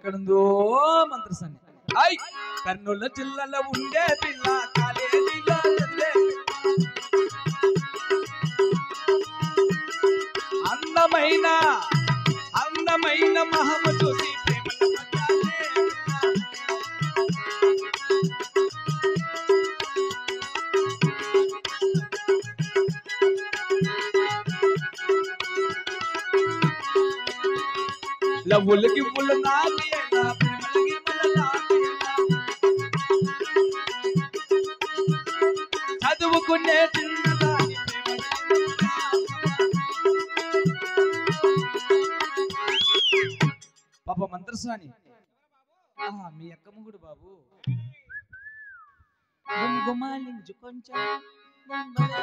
ఎక్కడుందో మంత్రసాని కర్నూలు జిల్లాలో ఉండే పిల్ల కాలేజీలో చదివే అందమైన అందమైన మహమ్మ చూసి లవ్వులకి పుల్లు నాకేనా ప్రేమలకి పుల్లు నాకేనా చదువుకునే చిన్నదాని పాప మంత్రసాని మీ అక్క ముగుడు బాబు గుమ్మాలించు కొంచెం మంచం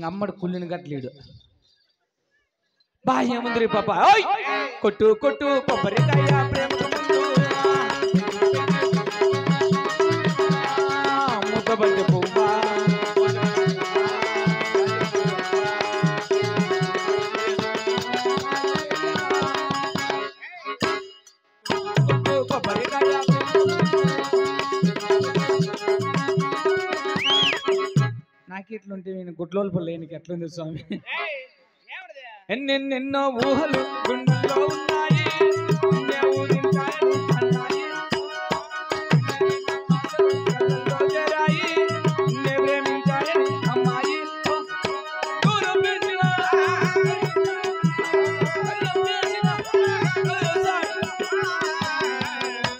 అమ్మడు కుళ్ళిని గట్లేడు బాహ్యముంద్రి పాప కొట్టు కొట్టు కొబ్బరికాయ ప్రేమకు ముందు ముద్దబండి పువ్వా నాకెట్లుంటే నేను గుడ్లోలు లేనికి ఎట్లుంది స్వామి ఎన్నెన్నెన్నో ఊహలు గుండెల్లో ఉన్నాయి అమ్మాయి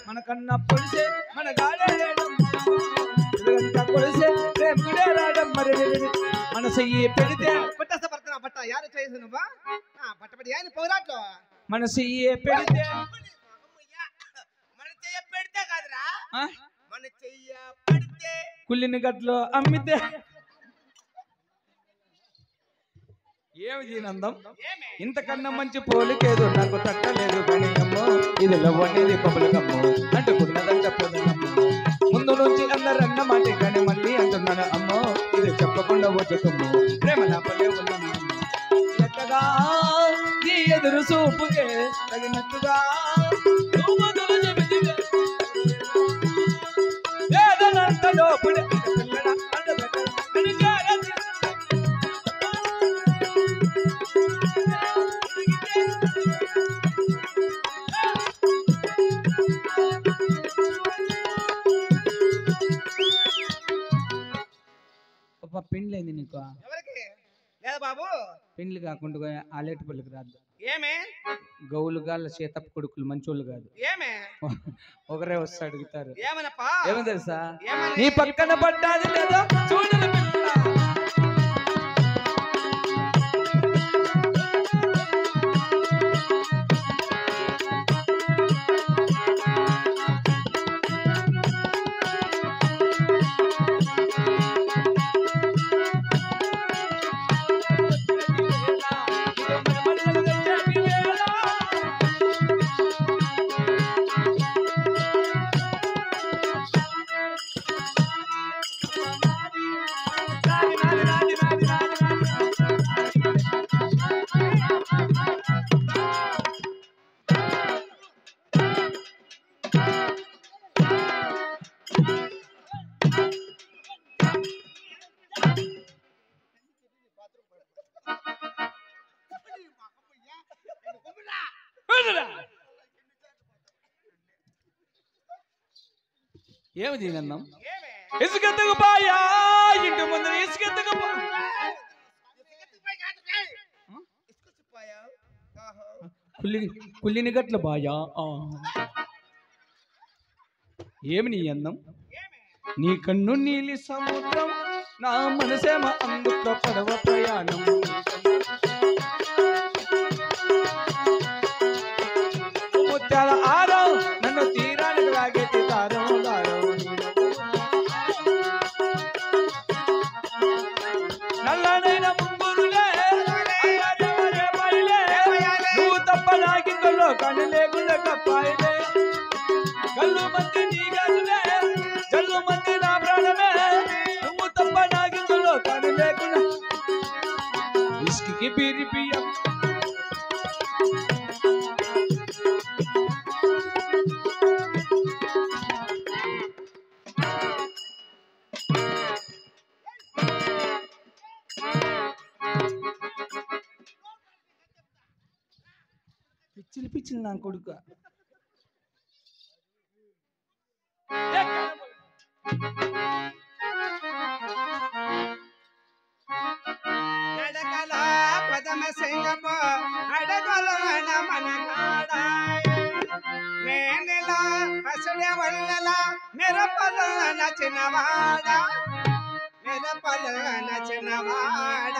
మనకన్నా పొడిసే మన గాడే పొడిసే మన చెయ్యి పెడితే బట్ట యారు చేసి నువ్వా బట్టబడి ఆయన పోరాట్లో మన చెయ్యి పెడితే మన చెయ్య పెడితే కాదురా మన చెయ్య పెడితే కుళ్ళిని గట్లో అమ్మితే ఏమి దీనందం ఇంతకన్నా మంచి పోలికేదో నాకు తట్టలేదు కానీ అమ్మో ఇది లవ్ అనేది పబ్బులకమ్మో అంటుకున్నదంట పొందమ్మో ముందు నుంచి అందరన్న మాట కానీ మళ్ళీ అంటున్నాను అమ్మో ఇది చెప్పకుండా వచ్చుకమ్మో ప్రేమ నా పల్లె ఉన్నాను ఎక్కగా నీ ఎదురు చూపుకే తగినట్టుగా వేదనంతలో పెండ్లైంది నీకు బాబు పెండ్లి కాకుండా ఆలేటి పల్లికి రాదు ఏమే గౌలుగా చేతప్ప కొడుకులు మంచోళ్ళు కాదు ఏమే ఒకరే వస్తే అడుగుతారు ఏమనప్పా ఏమో తెలుసా నీ పక్కన పడ్డాది లేదా చూడని ఏమి దీనన్నం ఏమే ఇసుకెత్తుకు పాయా ఇంటి ముందు ఇసుకెత్తుకు ఇసుకొచ్చిపోయావు ఓహో కుల్లిని గట్ల బాయా ఏమి నీ అందం ఏమే నీ కన్ను నీలి సముద్రం నా మనసేమ అందుట్లో పడవ ప్రయాణం ముత్యాల ఆరం నన్ను తీరానికి లాగేటి దారం దారం నల్లనైన ముంగురులే అయ్యాదేవరే పైలే నువ్వు తప్ప నాకిందులో కన్ను లేకుండా కప్పాయిలే కళ్ళు మంది నీ గదులే జల్లు మంది నా ప్రాణమే నువ్వు తప్ప నాకిందులో కన్ను లేకుండా ఇసుకి బీరి బియ్యం పిచ్చిలు పిచ్చిలు నా కొడుకు నడకల పదమ సింగపు అడగలన మనగాడ నేనెల పసడే వల్లల మెరపల నచినవాడ మెరపల నచినవాడ